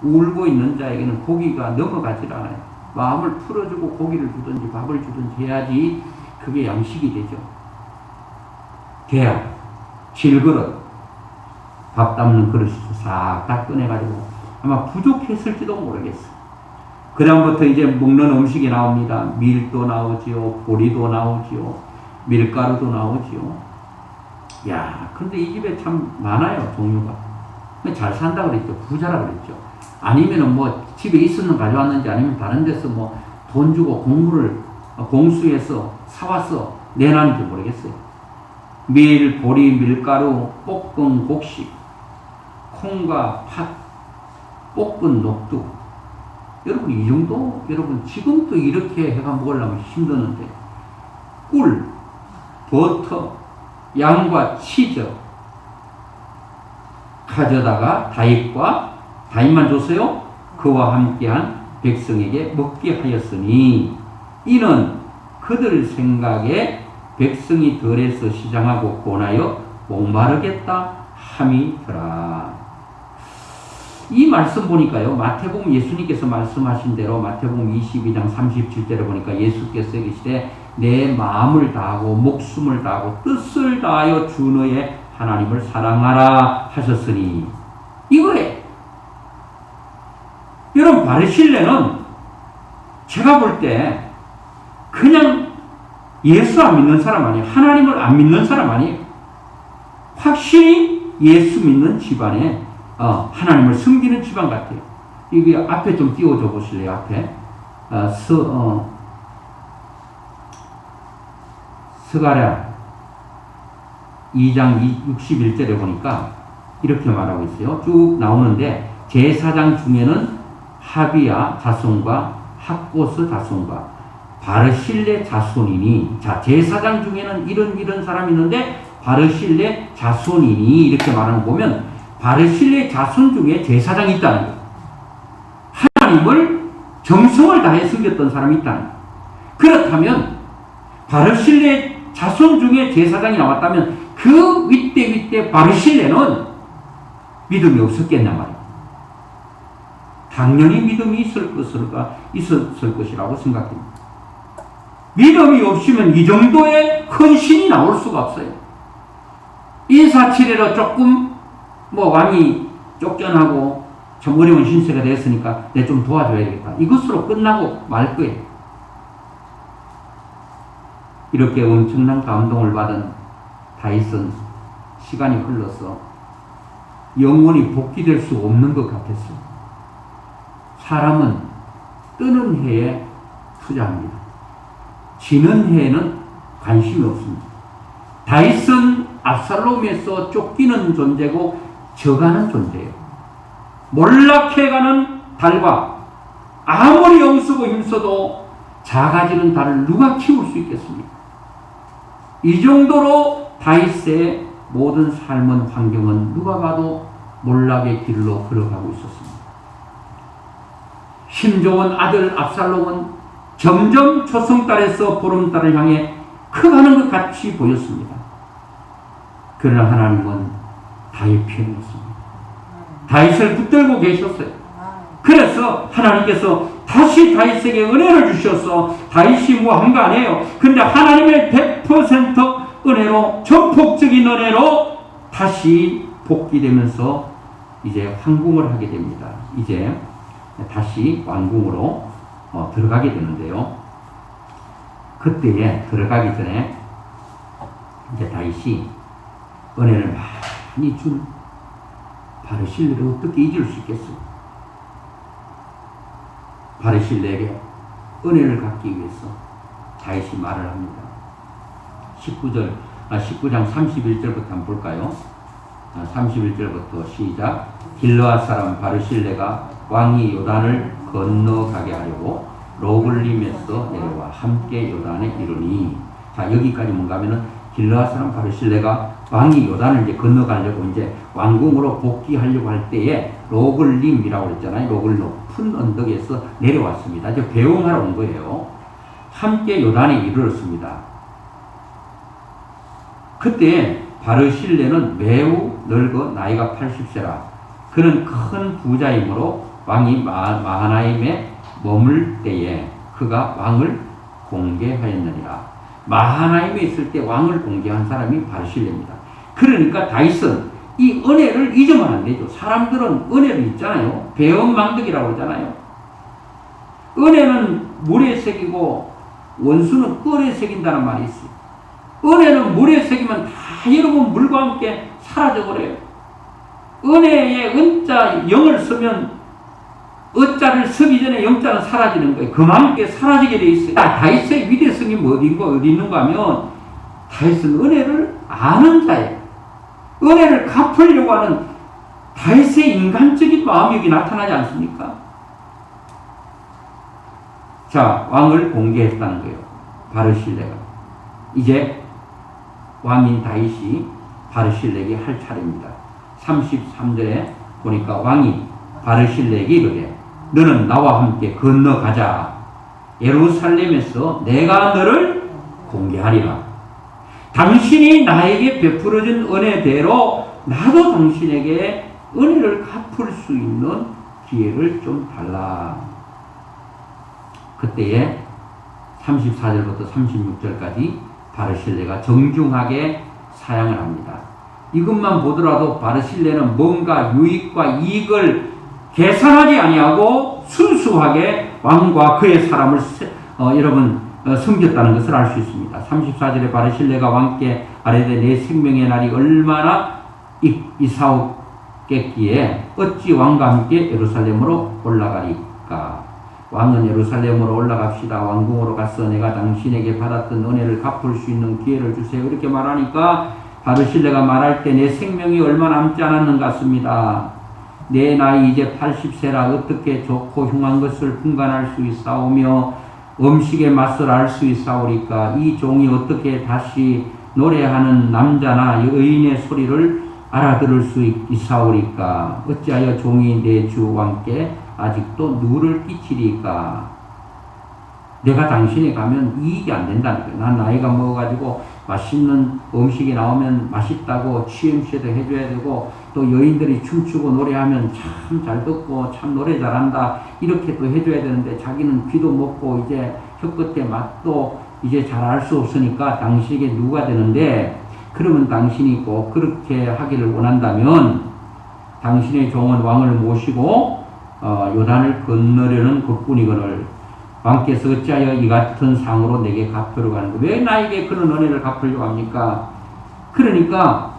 울고 있는 자에게는 고기가 넘어가질 않아요. 마음을 풀어주고 고기를 주든지 밥을 주든지 해야지 그게 양식이 되죠. 계약, 질그릇, 밥 담는 그릇을 싹 다 꺼내가지고 아마 부족했을지도 모르겠어요. 그 다음부터 이제 먹는 음식이 나옵니다. 밀도 나오지요. 보리도 나오지요. 밀가루도 나오지요. 야, 근데 이 집에 참 많아요. 종류가. 잘 산다 그랬죠. 부자라 그랬죠. 아니면은 뭐 집에 있었는 가져왔는지 아니면 다른 데서 뭐 돈 주고 공수해서 사와서 내놨는지 모르겠어요. 밀, 보리, 밀가루, 볶은 곡식, 콩과 팥, 볶은 녹두. 여러분 이 정도 여러분 지금도 이렇게 해가 먹으려면 힘드는데 꿀, 버터, 양과 치즈 가져다가 다윗만 줬어요. 그와 함께한 백성에게 먹게 하였으니 이는 그들 생각에 백성이 덜해서 시장하고 권하여 목마르겠다 함이더라. 이 말씀 보니까요. 마태복음 예수님께서 말씀하신 대로 마태복음 22장 37절에 보니까 예수께서 이르시되 내 마음을 다하고 목숨을 다하고 뜻을 다하여 주 너의 하나님을 사랑하라 하셨으니 이거예요. 여러분 바르실레는 제가 볼 때 그냥 예수 안 믿는 사람 아니에요. 하나님을 안 믿는 사람 아니에요. 확실히 예수 믿는 집안에 하나님을 섬기는 집안 같아요. 이게 앞에 좀 띄워줘 보실래요? 앞에 스가랴 2장 61절에 보니까 이렇게 말하고 있어요. 쭉 나오는데 제사장 중에는 하비야 자손과 학고스 자손과 바르실레 자손이니, 자 제사장 중에는 이런 사람이 있는데 바르실레 자손이니 이렇게 말하는 거 보면 바르실레 자손 중에 제사장이 있다는 거예요. 하나님을 정성을 다해 섬겼던 사람이 있다는 거예요. 그렇다면 바르실레 자손 중에 제사장이 나왔다면 그 윗대 바르실레는 믿음이 없었겠냐 말이에요. 당연히 믿음이 있었을 것이라고 생각합니다. 믿음이 없으면 이 정도의 큰 신이 나올 수가 없어요. 인사치레로 조금 왕이 쫓겨나고 참 어려운 신세가 됐으니까 내 좀 도와줘야겠다. 이것으로 끝나고 말 거예요. 이렇게 엄청난 감동을 받은 다윗은 시간이 흘러서 영원히 복귀될 수 없는 것 같았어요. 사람은 뜨는 해에 투자합니다. 지는 해에는 관심이 없습니다. 다윗은 압살롬에서 쫓기는 존재고 져가는 존재예요. 몰락해가는 달과 아무리 영쓰고 힘써도 작아지는 달을 누가 키울 수 있겠습니까? 이 정도로 다윗의 모든 삶은 환경은 누가 봐도 몰락의 길로 걸어가고 있었습니다. 힘 좋은 아들 압살롬은 점점 초승달에서 보름달을 향해 커가는 것 같이 보였습니다. 그러나 하나님은 다윗 편이었습니다. 다윗을 붙들고 계셨어요. 그래서 하나님께서 다시 다윗에게 은혜를 주셔서 다윗이 뭐 한 거 아니에요. 근데 하나님의 100% 은혜로, 전폭적인 은혜로 다시 복귀되면서 이제 황궁을 하게 됩니다. 이제 다시 왕궁으로 들어가게 되는데요. 그때에 들어가기 전에 이제 다윗이 은혜를 많이 준 바르실레를 어떻게 잊을 수 있겠어요? 바르실레에게 은혜를 갖기 위해서 다윗이 말을 합니다. 19장 31절부터 한번 볼까요? 31절부터 시작. 길르앗 사람 바르실레가 왕이 요단을 건너가게 하려고 로글림에서 내려와 함께 요단에 이르니. 자, 여기까지 뭔가 하면은 길르앗 사람 바르실레가 왕이 요단을 이제 건너가려고 이제 왕궁으로 복귀하려고 할 때에 로글림이라고 했잖아요. 로글 높은 언덕에서 내려왔습니다. 이제 배웅하러 온 거예요. 함께 요단에 이르렀습니다. 그때 바르실레는 매우 늙어 나이가 80세라. 그는 큰 부자이므로 왕이 마하나임에 머물 때에 그가 왕을 공개하였느니라. 마하나임에 있을 때 왕을 공개한 사람이 바르실레입니다. 그러니까 다윗은 이 은혜를 잊으면 안 되죠. 사람들은 은혜를 잊잖아요. 배은망덕이라고 하잖아요. 은혜는 물에 새기고 원수는 꿀에 새긴다는 말이 있어요. 은혜는 물에 새기면 다 여러분 물과 함께 사라져버려요. 은혜에 은자 영을 쓰면 어자를 쓰기 전에 영자는 사라지는 거예요. 그만큼 사라지게 돼 있어요. 다윗의 위대성이 어디 있는가 하면 다윗은 은혜를 아는 자예요. 은혜를 갚으려고 하는 다윗의 인간적인 마음이 여기 나타나지 않습니까? 자, 왕을 공개했다는 거예요. 바르실레가. 이제 왕인 다윗이 바르실레에게 할 차례입니다. 33절에 보니까 왕이 바르실레에게 이르되 너는 나와 함께 건너가자. 예루살렘에서 내가 너를 공개하리라. 당신이 나에게 베풀어준 은혜대로 나도 당신에게 은혜를 갚을 수 있는 기회를 좀 달라. 그때에 34절부터 36절까지 바르실레가 정중하게 사양을 합니다. 이것만 보더라도 바르실레는 뭔가 유익과 이익을 계산하지 아니하고 순수하게 왕과 그의 사람을 섬겼다는 것을 알 수 있습니다. 34절에 바르실레가 왕께 아뢰되 내 생명의 날이 얼마나 이사오겠기에 어찌 왕과 함께 예루살렘으로 올라가리까. 왕은 예루살렘으로 올라갑시다. 왕궁으로 가서 내가 당신에게 받았던 은혜를 갚을 수 있는 기회를 주세요. 이렇게 말하니까 바르실레가 말할 때 내 생명이 얼마 남지 않았는 것 같습니다. 내 나이 이제 80세라 어떻게 좋고 흉한 것을 분간할 수 있사오며 음식의 맛을 알 수 있사오리까. 이 종이 어떻게 다시 노래하는 남자나 여인의 소리를 알아들을 수 있사오리까. 어찌하여 종이 내 주 왕께 아직도 누를 끼치리까. 내가 당신에 가면 이익이 안 된다는 거예요. 난 나이가 먹어가지고 맛있는 음식이 나오면 맛있다고 취임새도 해줘야 되고 또 여인들이 춤추고 노래하면 참 잘 듣고 참 노래 잘한다 이렇게 또 해줘야 되는데 자기는 귀도 먹고 이제 혀끝에 맛도 이제 잘 알 수 없으니까 당신에게 누가 되는데, 그러면 당신이 꼭 그렇게 하기를 원한다면 당신의 종은 왕을 모시고 요단을 건너려는 것뿐이거늘 왕께서 어찌하여 이 같은 상으로 내게 갚으려고 하는 거예요? 왜 나에게 그런 은혜를 갚으려고 합니까? 그러니까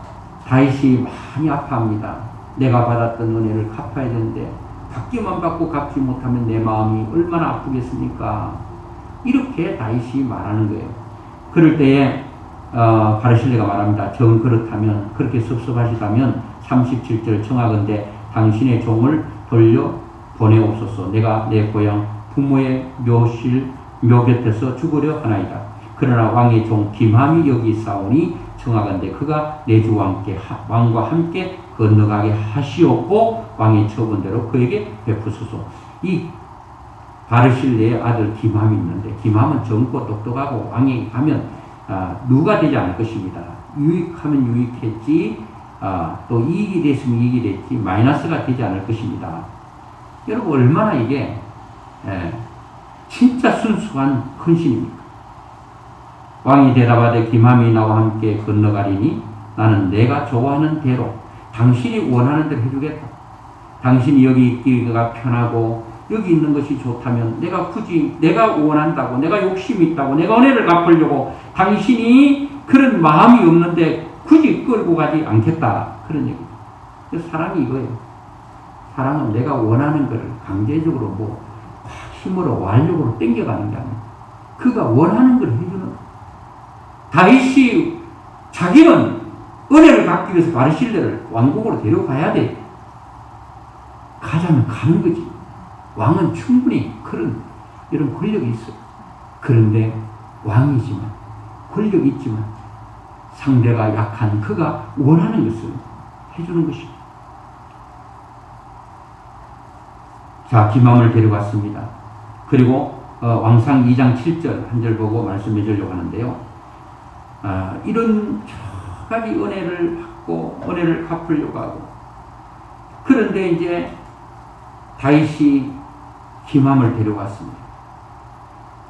다윗이 많이 아파합니다. 내가 받았던 은혜를 갚아야 되는데 받기만 받고 갚지 못하면 내 마음이 얼마나 아프겠습니까? 이렇게 다윗이 말하는 거예요. 그럴 때에 바르실레가 말합니다. 정 그렇다면, 그렇게 섭섭하시다면 37절 청하건대 당신의 종을 돌려 보내옵소서. 내가 내 고향 부모의 묘 곁에서 죽으려 하나이다. 그러나 왕의 종 김함이 여기 있사오니 청하건대 그가 내 주 왕과 함께 건너가게 하시옵고 왕의 처분대로 그에게 베푸소서. 이 바르실레의 아들 김함이 있는데 김함은 젊고 똑똑하고 왕이 가면 누가 되지 않을 것입니다. 유익하면 유익했지, 또 이익이 됐으면 이익이 됐지, 마이너스가 되지 않을 것입니다. 여러분, 얼마나 이게, 진짜 순수한 헌신입니까? 왕이 대답하되 기맘이 나와 함께 건너가리니 나는 내가 좋아하는 대로 당신이 원하는 대로 해주겠다. 당신이 여기 있기가 편하고 여기 있는 것이 좋다면 내가 굳이 내가 원한다고, 내가 욕심이 있다고, 내가 은혜를 갚으려고 당신이 그런 마음이 없는데 굳이 끌고 가지 않겠다. 그런 얘기입니다. 사랑이 이거예요. 사랑은 내가 원하는 것을 강제적으로 힘으로 완력으로 땡겨가는 게 아니에요. 그가 원하는 걸 해주는 거예요. 다윗이 자기는 은혜를 갖기 위해서 바르실레를 왕국으로 데려가야 돼. 가자면 가는 거지. 왕은 충분히 이런 권력이 있어요. 그런데 왕이지만, 권력이 있지만, 상대가 약한 그가 원하는 것을 해주는 것입니다. 자, 기맘을 데려갔습니다. 그리고 왕상 2장 7절 한 절 보고 말씀해 주려고 하는데요. 이런 여러 가지 은혜를 받고 은혜를 갚으려고 하고, 그런데 이제 다윗이 기맘을 데려갔습니다.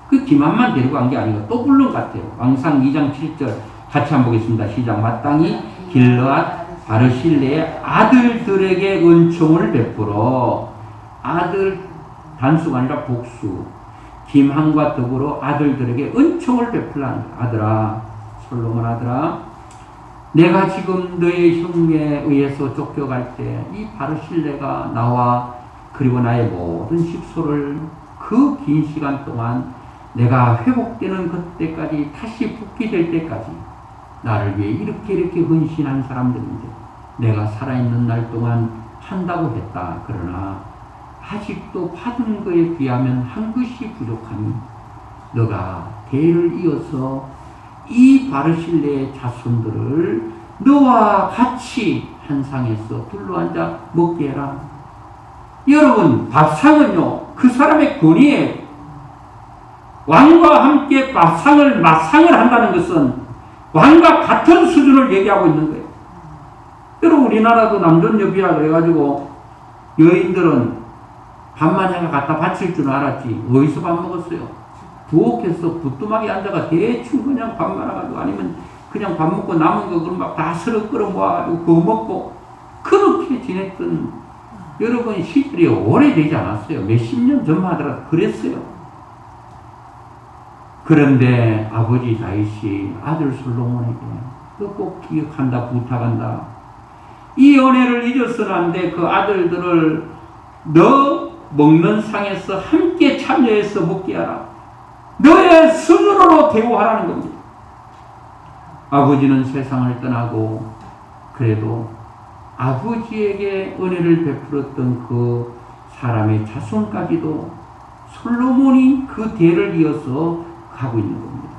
그 기맘만 데려간 게 아니고 또 부른 것 같아요. 왕상 2장 7절 같이 한번 보겠습니다. 시작. 마땅히 길르앗 바르실레의 아들들에게 은총을 베풀어. 아들 단수가 아니라 복수. 김한과 더불어 아들들에게 은총을 베풀라. 아들아, 솔로몬 아들아, 내가 지금 너의 형에 의해서 쫓겨갈 때 이 바르실레가 나와 그리고 나의 모든 식소를 그 긴 시간 동안 내가 회복되는 그때까지, 다시復帰될 때까지 나를 위해 이렇게 헌신한 사람들인데 내가 살아있는 날 동안 한다고 했다. 그러나 아직도 받은 것에 비하면 한 것이 부족하니 너가 대를 이어서 이 바르실레의 자손들을 너와 같이 한 상에서 둘러앉아 먹게 해라. 여러분, 밥상은요, 그 사람의 권위에 왕과 함께 밥상을 맞상을 한다는 것은 왕과 같은 수준을 얘기하고 있는 거예요. 여러분, 우리나라도 남존여비라 그래가지고 여인들은 밥만 해가 갖다 바칠 줄 알았지. 어디서 밥 먹었어요? 부엌에서 부뚜막에 앉아가 대충 그냥 밥 말아가지고, 아니면 그냥 밥 먹고 남은 거 그럼 막 다 서로 끌어 모아가지고 그거 먹고 그렇게 지냈던 여러분 시절이 오래되지 않았어요. 몇십 년 전만 하더라도 그랬어요. 그런데 아버지 다윗이 아들 솔로몬에게 너 꼭 기억한다, 부탁한다. 이 은혜를 잊어서는 안 돼. 그 아들들을 너 먹는 상에서 함께 참여해서 먹게 하라. 너의 스스로로 대우하라는 겁니다. 아버지는 세상을 떠나고 그래도 아버지에게 은혜를 베풀었던 그 사람의 자손까지도 솔로몬이 그 대를 이어서 가고 있는 겁니다.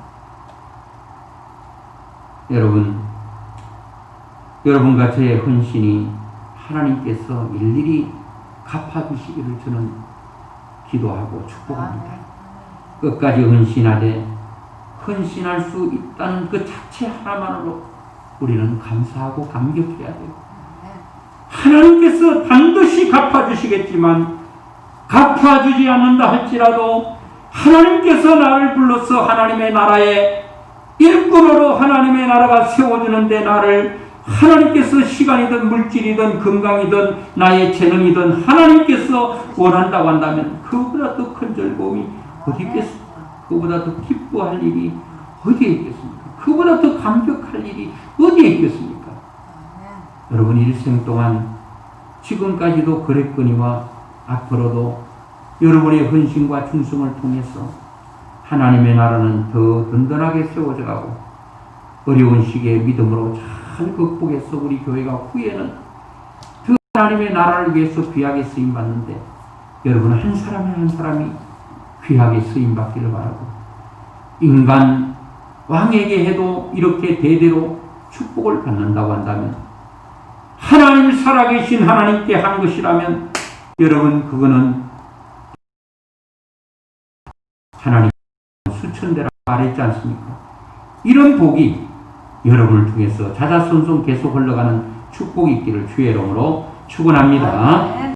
여러분과 저의 헌신이 하나님께서 일일이 갚아주시기를 저는 기도하고 축복합니다. 끝까지 헌신하되 헌신할 수 있다는 그 자체 하나만으로 우리는 감사하고 감격해야 돼요. 하나님께서 반드시 갚아주시겠지만 갚아주지 않는다 할지라도 하나님께서 나를 불러서 하나님의 나라의 일꾼으로 하나님의 나라가 세워지는데 나를 하나님께서 시간이든 물질이든 건강이든 나의 재능이든 하나님께서 원한다고 한다면 그보다 더 큰 즐거움이 어디 있겠습니까? 그보다 더 기뻐할 일이 어디에 있겠습니까? 그보다 더 감격할 일이 어디에 있겠습니까? 여러분 일생 동안 지금까지도 그랬거니와 앞으로도 여러분의 헌신과 충성을 통해서 하나님의 나라는 더 든든하게 세워져 가고 어려운 시기에 믿음으로 잘 극복해서 우리 교회가 후에는 더 하나님의 나라를 위해서 귀하게 쓰임받는데 여러분 한 사람이 한 사람이 귀하게 쓰임받기를 바라고 인간 왕에게 해도 이렇게 대대로 축복을 받는다고 한다면 하나님 살아계신 하나님께 한 것이라면 여러분 그거는 하나님 수천대라고 말했지 않습니까? 이런 복이 여러분을 통해서 자자손손 계속 흘러가는 축복이 있기를 주의 이름으로 축원합니다.